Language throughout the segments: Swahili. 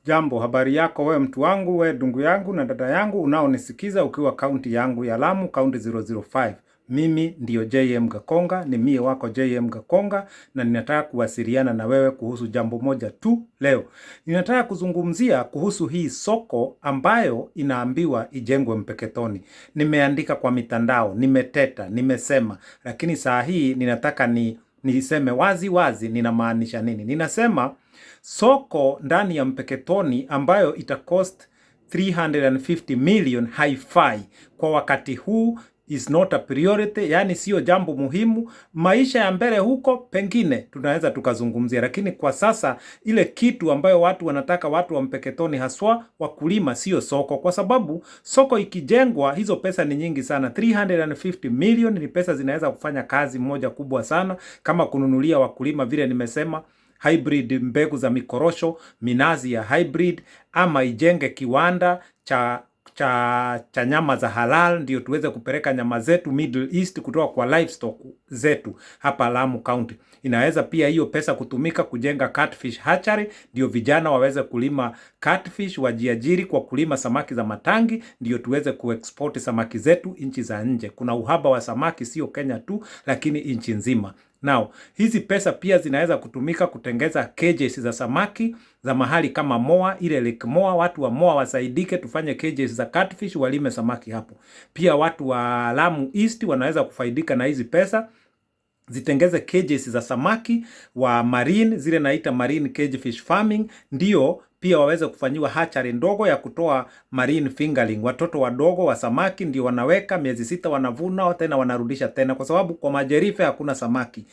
Jambo, habari yako we mtu wangu, we ndugu yangu na dada yangu unaonisikiza ukiwa kaunti yangu ya Lamu, kaunti 005. Mimi ndio JM Gakonga, ni mie wako JM Gakonga, na ninataka kuwasiliana na wewe kuhusu jambo moja tu leo. Ninataka kuzungumzia kuhusu hii soko ambayo inaambiwa ijengwe Mpeketoni. Nimeandika kwa mitandao, nimeteta, nimesema, lakini saa hii ninataka niseme wazi wazi ninamaanisha nini. Ninasema soko ndani ya Mpeketoni ambayo itacost 350 million haifai kwa wakati huu, is not a priority, yani sio jambo muhimu. Maisha ya mbele huko pengine tunaweza tukazungumzia, lakini kwa sasa ile kitu ambayo watu wanataka, watu wa Mpeketoni haswa wakulima, sio soko, kwa sababu soko ikijengwa hizo pesa ni nyingi sana. 350 million ni pesa zinaweza kufanya kazi moja kubwa sana, kama kununulia wakulima vile nimesema hybrid mbegu za mikorosho, minazi ya hybrid, ama ijenge kiwanda cha nyama za halal, ndio tuweze kupeleka nyama zetu Middle East kutoka kwa livestock zetu hapa Lamu County. Inaweza pia hiyo pesa kutumika kujenga catfish hatchery, ndio vijana waweze kulima catfish, wajiajiri kwa kulima samaki za matangi, ndio tuweze kuexport samaki zetu nchi za nje. Kuna uhaba wa samaki sio Kenya tu, lakini nchi nzima. Now, hizi pesa pia zinaweza kutumika kutengeza cages za samaki za mahali kama Moa, ile Lake Moa, watu wa Moa wasaidike, tufanye cages za catfish, walime samaki hapo. Pia watu wa Lamu East wanaweza kufaidika na hizi pesa, zitengeze cages za samaki wa marine, zile naita marine cage fish farming, ndio pia waweze kufanyiwa hatchery ndogo ya kutoa marine fingerling. Watoto wadogo wa samaki ndio wanaweka miezi 6 wanavuna tena wanarudisha tena, kwa sababu kwa majerife hakuna samaki,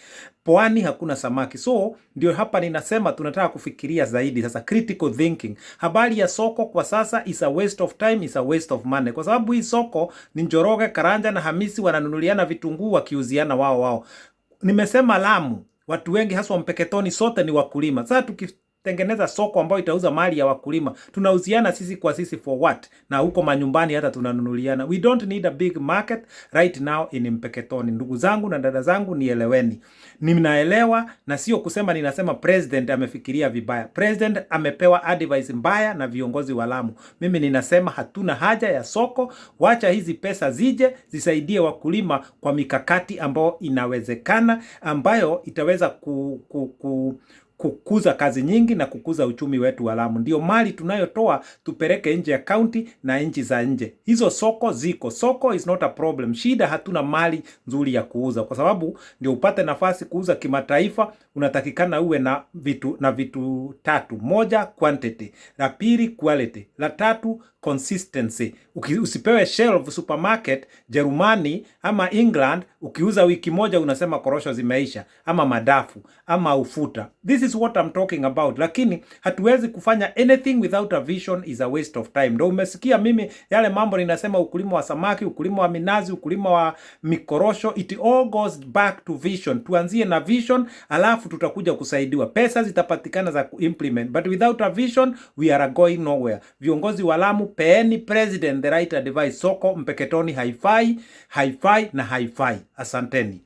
pwani hakuna samaki. So ndio hapa ninasema tunataka kufikiria zaidi sasa, critical thinking. Habari ya soko kwa sasa is a waste of time, is a waste of money, kwa sababu hii soko ni Njoroge, Karanja na Hamisi wananunuliana vitunguu wakiuziana wao. Nimesema Lamu watu wengi haswa Mpeketoni sote ni wakulima. Sasa tukitengeneza soko ambayo itauza mali ya wakulima, tunauziana sisi kwa sisi for what? Na huko manyumbani hata tunanunuliana. We don't need a big market right now in Mpeketoni. Ndugu zangu na dada zangu, nieleweni. Ninaelewa, na sio kusema ninasema president amefikiria vibaya. President amepewa advice mbaya na viongozi wa Lamu. Mimi ninasema hatuna haja ya soko. Wacha hizi pesa zije zisaidie wakulima kwa mikakati ambayo inawezekana, ambayo itaweza kukuza kazi nyingi na kukuza uchumi wetu wa Lamu. Ndio mali tunayotoa tupeleke nje ya county na nchi za nje. Hizo soko ziko. Soko is not a problem. Shida hatuna mali nzuri ya kuuza, kwa sababu ndio upate nafasi kuuza kimataifa unatakikana uwe na vitu tatu. Moja, quantity. La pili, quality. La tatu, consistency. Usipewe shelf supermarket Jerumani ama England, ukiuza wiki moja unasema korosho zimeisha, ama madafu, ama ufuta. This is what I'm talking about. Lakini hatuwezi kufanya anything without a vision, is a waste of time. Ndio umesikia mimi yale mambo ninasema, ukulima wa samaki, ukulima wa minazi, ukulima wa mikorosho, it all goes back to vision. Tuanzie na vision, alafu tutakuja kusaidiwa. Pesa zitapatikana za kuimplement, but without a vision we are going nowhere. Viongozi wa Lamu, peeni president the right advice. Soko Mpeketoni haifai na haifai. Asanteni.